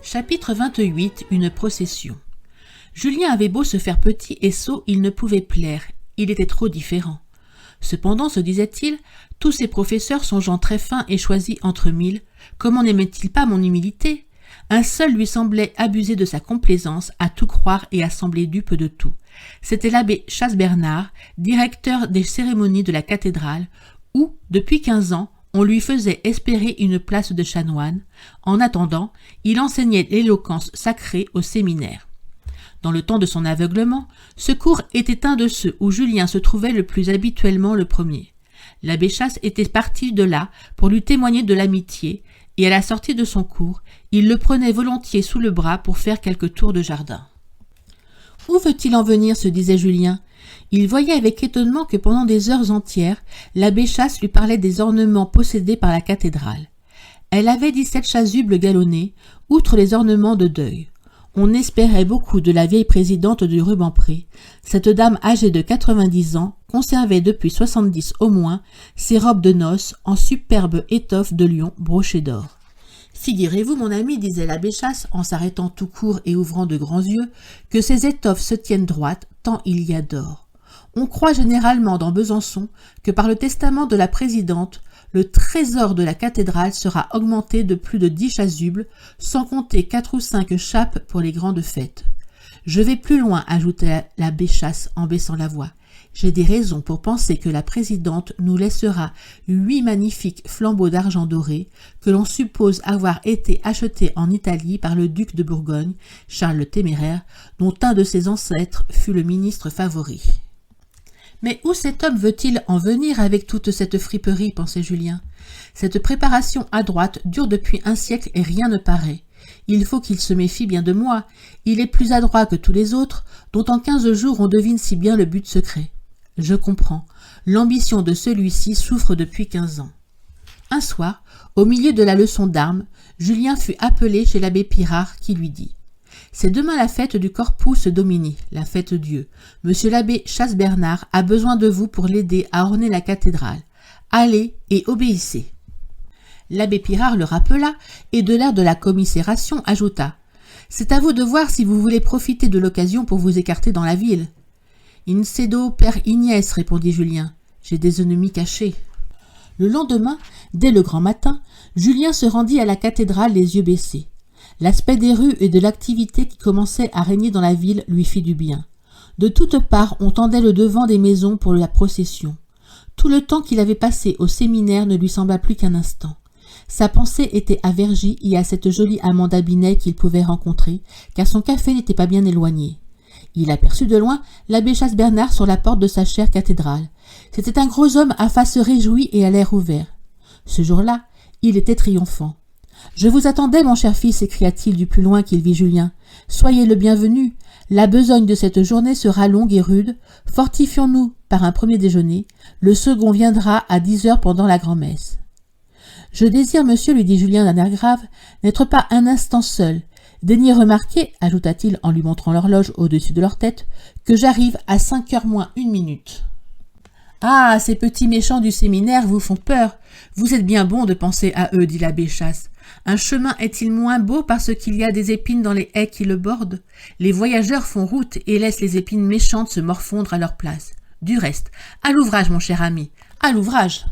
Chapitre 28. Une procession. Julien avait beau se faire petit et sot, il ne pouvait plaire. Il était trop différent. Cependant, se disait-il, tous ces professeurs sont gens très fins et choisis entre mille. Comment n'aimait-il pas mon humilité? Un seul lui semblait abuser de sa complaisance, à tout croire et à sembler dupe de tout. C'était l'abbé Chasbernard, directeur des cérémonies de la cathédrale, où, depuis 15 ans, on lui faisait espérer une place de chanoine. En attendant, il enseignait l'éloquence sacrée au séminaire. Dans le temps de son aveuglement, ce cours était un de ceux où Julien se trouvait le plus habituellement le premier. L'abbé Chas était parti de là pour lui témoigner de l'amitié, et à la sortie de son cours, il le prenait volontiers sous le bras pour faire quelques tours de jardin. « Où veut-il en venir ?» se disait Julien. Il voyait avec étonnement que pendant des heures entières, l'abbé Chas lui parlait des ornements possédés par la cathédrale. Elle avait 17 chasubles galonnés, outre les ornements de deuil. On espérait beaucoup de la vieille présidente du Rubempré. Cette dame âgée de 90 ans conservait depuis 70 au moins ses robes de noces en superbe étoffe de lion brochée d'or. « Figurez-vous, mon ami, disait l'abbé Chas, en s'arrêtant tout court et ouvrant de grands yeux, que ces étoffes se tiennent droites tant il y a d'or. On croit généralement dans Besançon que par le testament de la présidente, le trésor de la cathédrale sera augmenté de plus de 10 chasubles, sans compter 4 ou 5 chapes pour les grandes fêtes. Je vais plus loin, ajoutait l'abbé Chas en baissant la voix. J'ai des raisons pour penser que la présidente nous laissera 8 magnifiques flambeaux d'argent doré que l'on suppose avoir été achetés en Italie par le duc de Bourgogne, Charles le Téméraire, dont un de ses ancêtres fut le ministre favori. Mais où cet homme veut-il en venir avec toute cette friperie, pensait Julien. Cette préparation adroite dure depuis un siècle et rien ne paraît. Il faut qu'il se méfie bien de moi. Il est plus adroit que tous les autres, dont en 15 jours on devine si bien le but secret. Je comprends. L'ambition de celui-ci souffre depuis 15 ans. Un soir, au milieu de la leçon d'armes, Julien fut appelé chez l'abbé Pirard qui lui dit « C'est demain la fête du Corpus Domini, la fête Dieu. Monsieur l'abbé Chasbernard a besoin de vous pour l'aider à orner la cathédrale. Allez et obéissez. » L'abbé Pirard le rappela et de l'air de la commisération ajouta « C'est à vous de voir si vous voulez profiter de l'occasion pour vous écarter dans la ville. »« Incedo per Ignes, répondit Julien. J'ai des ennemis cachés. Le lendemain, dès le grand matin, Julien se rendit à la cathédrale les yeux baissés. L'aspect des rues et de l'activité qui commençait à régner dans la ville lui fit du bien. De toutes parts, on tendait le devant des maisons pour la procession. Tout le temps qu'il avait passé au séminaire ne lui sembla plus qu'un instant. Sa pensée était à Vergy et à cette jolie Amanda Binet qu'il pouvait rencontrer, car son café n'était pas bien éloigné. Il aperçut de loin l'abbé Chasbernard sur la porte de sa chère cathédrale. C'était un gros homme à face réjouie et à l'air ouvert. Ce jour-là, il était triomphant. « Je vous attendais, mon cher fils, s'écria-t-il du plus loin qu'il vit Julien. « Soyez le bienvenu. La besogne de cette journée sera longue et rude. Fortifions-nous par un premier déjeuner. Le second viendra à 10 heures pendant la grand-messe. »« Je désire, monsieur, lui dit Julien d'un air grave, n'être pas un instant seul. Daignez remarquer, ajouta-t-il en lui montrant l'horloge au-dessus de leur tête, que j'arrive à 5 heures moins 1 minute. Ah, ces petits méchants du séminaire vous font peur. Vous êtes bien bon de penser à eux, dit l'abbé Chas. Un chemin est-il moins beau parce qu'il y a des épines dans les haies qui le bordent? Les voyageurs font route et laissent les épines méchantes se morfondre à leur place. Du reste, à l'ouvrage, mon cher ami, à l'ouvrage.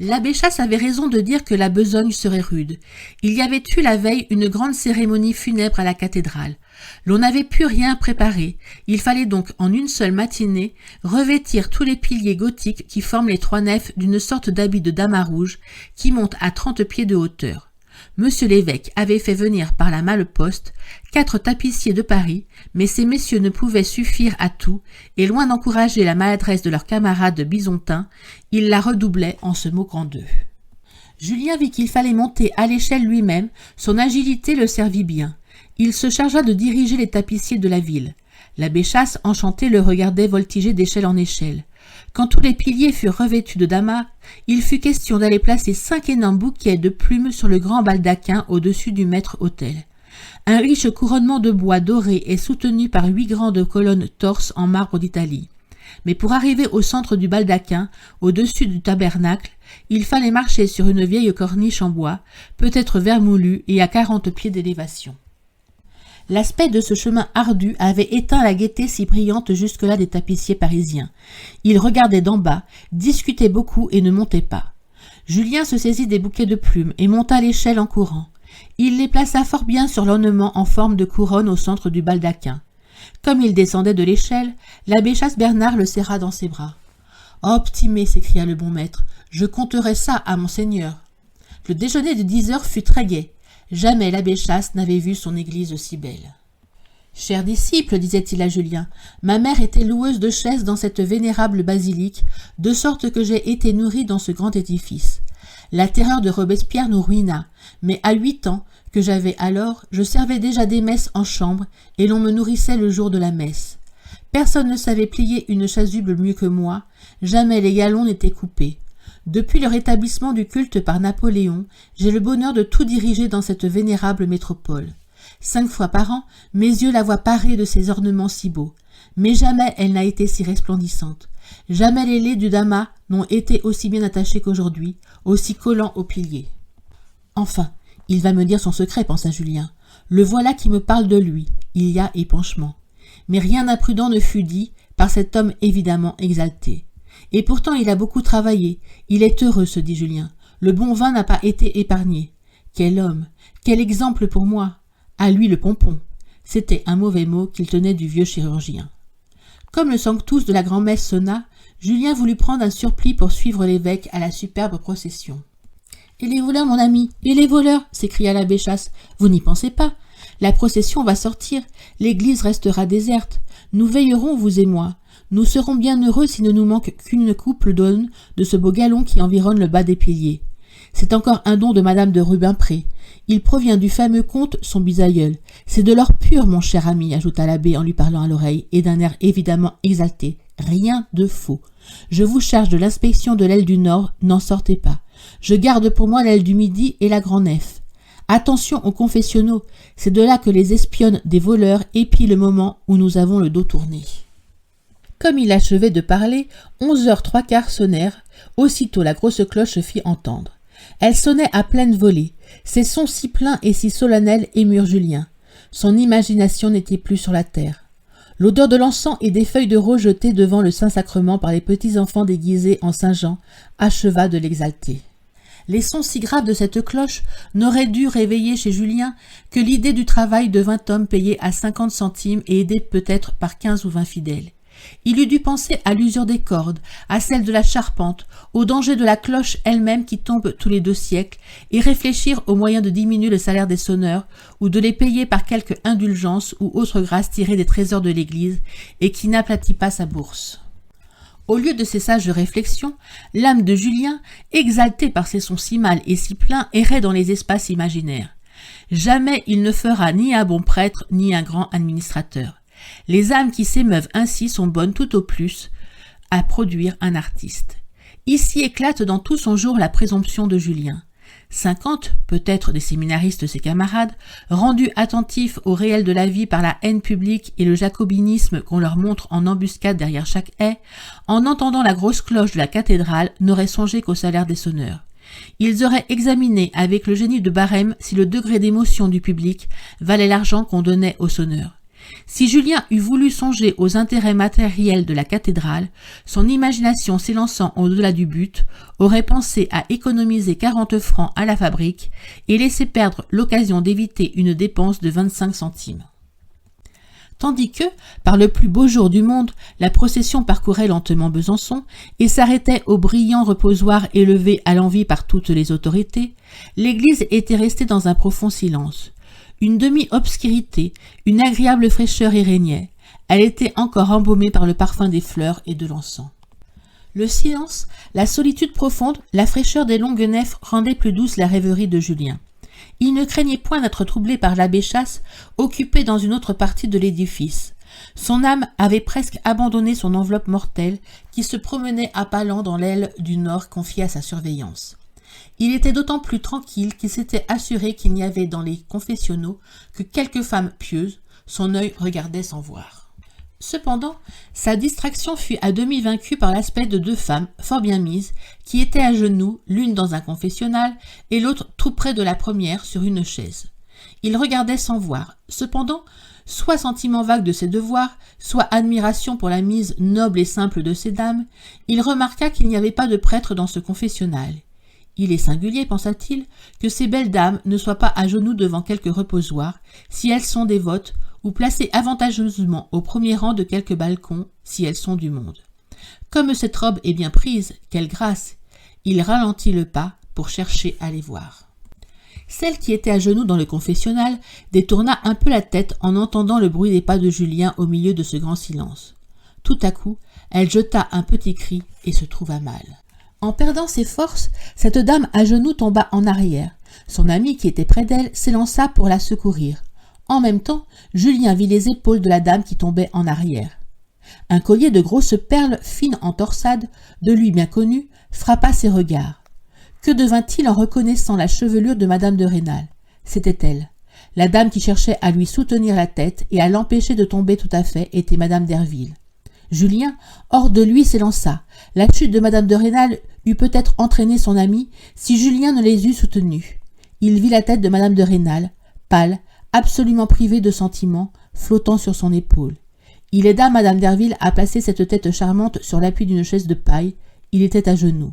L'abbé Chas avait raison de dire que la besogne serait rude. Il y avait eu la veille une grande cérémonie funèbre à la cathédrale. L'on n'avait pu rien préparer. Il fallait donc en une seule matinée revêtir tous les piliers gothiques qui forment les 3 nefs d'une sorte d'habit de damas rouge qui monte à 30 pieds de hauteur. Monsieur l'évêque avait fait venir par la malle-poste 4 tapissiers de Paris, mais ces messieurs ne pouvaient suffire à tout, et loin d'encourager la maladresse de leurs camarades bisontins, ils la redoublaient en se moquant d'eux. Julien vit qu'il fallait monter à l'échelle lui-même, son agilité le servit bien. Il se chargea de diriger les tapissiers de la ville. L'abbé Chas, enchanté, le regardait voltiger d'échelle en échelle. Quand tous les piliers furent revêtus de damas, il fut question d'aller placer 5 énormes bouquets de plumes sur le grand baldaquin au-dessus du maître-autel. Un riche couronnement de bois doré est soutenu par 8 grandes colonnes torses en marbre d'Italie. Mais pour arriver au centre du baldaquin, au-dessus du tabernacle, il fallait marcher sur une vieille corniche en bois, peut-être vermoulue et à 40 pieds d'élévation. L'aspect de ce chemin ardu avait éteint la gaieté si brillante jusque-là des tapissiers parisiens. Ils regardaient d'en bas, discutaient beaucoup et ne montaient pas. Julien se saisit des bouquets de plumes et monta l'échelle en courant. Il les plaça fort bien sur l'ornement en forme de couronne au centre du baldaquin. Comme il descendait de l'échelle, l'abbé Chasse-Bernard le serra dans ses bras. « Oh, Ptimée !» s'écria le bon maître, « je conterai ça à monseigneur. » Le déjeuner de 10 heures fut très gai. Jamais l'abbé Chasse n'avait vu son église aussi belle. « Cher disciple, disait-il à Julien, ma mère était loueuse de chaises dans cette vénérable basilique, de sorte que j'ai été nourri dans ce grand édifice. La terreur de Robespierre nous ruina, mais à 8 ans, que j'avais alors, je servais déjà des messes en chambre, et l'on me nourrissait le jour de la messe. Personne ne savait plier une chasuble mieux que moi, jamais les galons n'étaient coupés. Depuis le rétablissement du culte par Napoléon, j'ai le bonheur de tout diriger dans cette vénérable métropole. 5 fois par an, mes yeux la voient parée de ces ornements si beaux. Mais jamais elle n'a été si resplendissante. Jamais les lais du damas n'ont été aussi bien attachés qu'aujourd'hui, aussi collants aux piliers. Enfin, il va me dire son secret, pensa Julien. Le voilà qui me parle de lui. Il y a épanchement. Mais rien d'imprudent ne fut dit par cet homme évidemment exalté. Et pourtant il a beaucoup travaillé. Il est heureux, se dit Julien. Le bon vin n'a pas été épargné. Quel homme, quel exemple pour moi. À lui le pompon. C'était un mauvais mot qu'il tenait du vieux chirurgien. Comme le sanctus de la grand-messe sonna, Julien voulut prendre un surplis pour suivre l'évêque à la superbe procession. « Et les voleurs, mon ami, et les voleurs !» s'écria l'abbé Chasse. « Vous n'y pensez pas. La procession va sortir, l'église restera déserte. Nous veillerons, vous et moi. Nous serons bien heureux s'il ne nous manque qu'une couple d'aune de ce beau galon qui environne le bas des piliers. C'est encore un don de madame de Rubempré. Il provient du fameux comte, son bisaïeul. C'est de l'or pur, mon cher ami, ajouta l'abbé en lui parlant à l'oreille, et d'un air évidemment exalté. Rien de faux. Je vous charge de l'inspection de l'aile du nord, n'en sortez pas. Je garde pour moi l'aile du midi et la grand-nef. Attention aux confessionnaux, c'est de là que les espionnes des voleurs épient le moment où nous avons le dos tourné. » Comme il achevait de parler, 11h03 sonnèrent. Aussitôt la grosse cloche se fit entendre. Elle sonnait à pleine volée. Ces sons si pleins et si solennels émurent Julien. Son imagination n'était plus sur la terre. L'odeur de l'encens et des feuilles de rose jetées devant le Saint-Sacrement par les petits enfants déguisés en Saint-Jean acheva de l'exalter. Les sons si graves de cette cloche n'auraient dû réveiller chez Julien que l'idée du travail de 20 hommes payés à 50 centimes et aidés peut-être par 15 ou 20 fidèles. Il eût dû penser à l'usure des cordes, à celle de la charpente, au danger de la cloche elle-même qui tombe tous les 2 siècles, et réfléchir aux moyens de diminuer le salaire des sonneurs, ou de les payer par quelque indulgence ou autre grâce tirée des trésors de l'Église, et qui n'aplatit pas sa bourse. Au lieu de ces sages réflexions, l'âme de Julien, exaltée par ces sons si mâles et si pleins, errait dans les espaces imaginaires. Jamais il ne fera ni un bon prêtre, ni un grand administrateur. Les âmes qui s'émeuvent ainsi sont bonnes tout au plus à produire un artiste. Ici éclate dans tout son jour la présomption de Julien. 50, peut-être des séminaristes ses camarades, rendus attentifs au réel de la vie par la haine publique et le jacobinisme qu'on leur montre en embuscade derrière chaque haie, en entendant la grosse cloche de la cathédrale, n'auraient songé qu'au salaire des sonneurs. Ils auraient examiné avec le génie de Barème si le degré d'émotion du public valait l'argent qu'on donnait aux sonneurs. Si Julien eût voulu songer aux intérêts matériels de la cathédrale, son imagination s'élançant au-delà du but, aurait pensé à économiser 40 francs à la fabrique et laisser perdre l'occasion d'éviter une dépense de 25 centimes. Tandis que, par le plus beau jour du monde, la procession parcourait lentement Besançon et s'arrêtait au brillant reposoir élevé à l'envi par toutes les autorités, l'église était restée dans un profond silence. Une demi-obscurité, une agréable fraîcheur y régnait. Elle était encore embaumée par le parfum des fleurs et de l'encens. Le silence, la solitude profonde, la fraîcheur des longues nefs rendaient plus douce la rêverie de Julien. Il ne craignait point d'être troublé par l'abbé Chasse, occupé dans une autre partie de l'édifice. Son âme avait presque abandonné son enveloppe mortelle, qui se promenait à pas lents dans l'aile du nord confiée à sa surveillance. Il était d'autant plus tranquille qu'il s'était assuré qu'il n'y avait dans les confessionnaux que quelques femmes pieuses, son œil regardait sans voir. Cependant, sa distraction fut à demi vaincue par l'aspect de 2 femmes, fort bien mises, qui étaient à genoux, l'une dans un confessionnal et l'autre tout près de la première sur une chaise. Il regardait sans voir. Cependant, soit sentiment vague de ses devoirs, soit admiration pour la mise noble et simple de ces dames, il remarqua qu'il n'y avait pas de prêtre dans ce confessionnal. Il est singulier, pensa-t-il, que ces belles dames ne soient pas à genoux devant quelque reposoir, si elles sont dévotes, ou placées avantageusement au premier rang de quelque balcon, si elles sont du monde. Comme cette robe est bien prise, quelle grâce! Il ralentit le pas pour chercher à les voir. Celle qui était à genoux dans le confessionnal détourna un peu la tête en entendant le bruit des pas de Julien au milieu de ce grand silence. Tout à coup, elle jeta un petit cri et se trouva mal. En perdant ses forces, cette dame à genoux tomba en arrière. Son ami qui était près d'elle s'élança pour la secourir. En même temps, Julien vit les épaules de la dame qui tombait en arrière. Un collier de grosses perles fines en torsade, de lui bien connu, frappa ses regards. Que devint-il en reconnaissant la chevelure de madame de Rênal? C'était elle. La dame qui cherchait à lui soutenir la tête et à l'empêcher de tomber tout à fait était madame Derville. Julien, hors de lui, s'élança. La chute de madame de Rênal eût peut-être entraîné son ami si Julien ne les eût soutenus. Il vit la tête de madame de Rênal, pâle, absolument privée de sentiments, flottant sur son épaule. Il aida madame Derville à placer cette tête charmante sur l'appui d'une chaise de paille. Il était à genoux.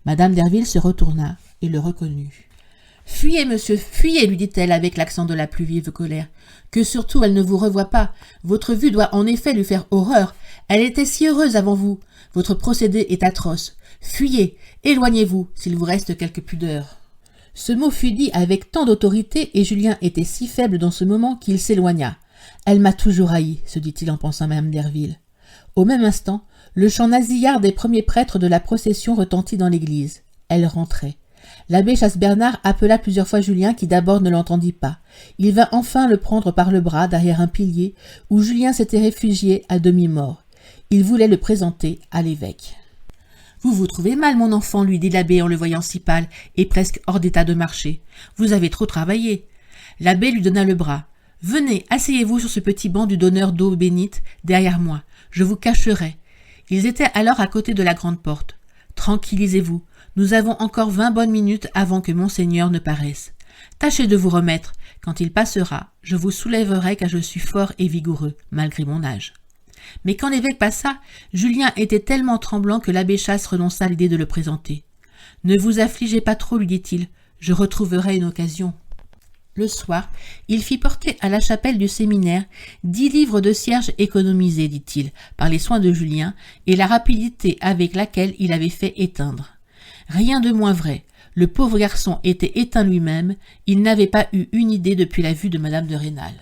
Madame Derville se retourna et le reconnut. « Fuyez, monsieur, fuyez, lui dit-elle avec l'accent de la plus vive colère. Que surtout elle ne vous revoie pas. Votre vue doit en effet lui faire horreur. Elle était si heureuse avant vous. Votre procédé est atroce. Fuyez, éloignez-vous, s'il vous reste quelque pudeur. » Ce mot fut dit avec tant d'autorité et Julien était si faible dans ce moment qu'il s'éloigna. « Elle m'a toujours haï, se dit-il en pensant à madame Derville. » Au même instant, le chant nasillard des premiers prêtres de la procession retentit dans l'église. Elle rentrait. L'abbé Chasse-Bernard appela plusieurs fois Julien qui d'abord ne l'entendit pas. Il vint enfin le prendre par le bras derrière un pilier où Julien s'était réfugié à demi-mort. Il voulait le présenter à l'évêque. « Vous vous trouvez mal, mon enfant, lui dit l'abbé en le voyant si pâle et presque hors d'état de marcher. Vous avez trop travaillé. » L'abbé lui donna le bras. « Venez, asseyez-vous sur ce petit banc du donneur d'eau bénite, derrière moi. Je vous cacherai. » Ils étaient alors à côté de la grande porte. « Tranquillisez-vous. Nous avons encore 20 bonnes minutes avant que Monseigneur ne paraisse. Tâchez de vous remettre. Quand il passera, je vous soulèverai car je suis fort et vigoureux, malgré mon âge. » Mais quand l'évêque passa, Julien était tellement tremblant que l'abbé Chasse renonça à l'idée de le présenter. « Ne vous affligez pas trop, lui dit-il. Je retrouverai une occasion. » Le soir, il fit porter à la chapelle du séminaire 10 livres de cierges économisés, dit-il, par les soins de Julien et la rapidité avec laquelle il avait fait éteindre. Rien de moins vrai. Le pauvre garçon était éteint lui-même, il n'avait pas eu une idée depuis la vue de madame de Rênal.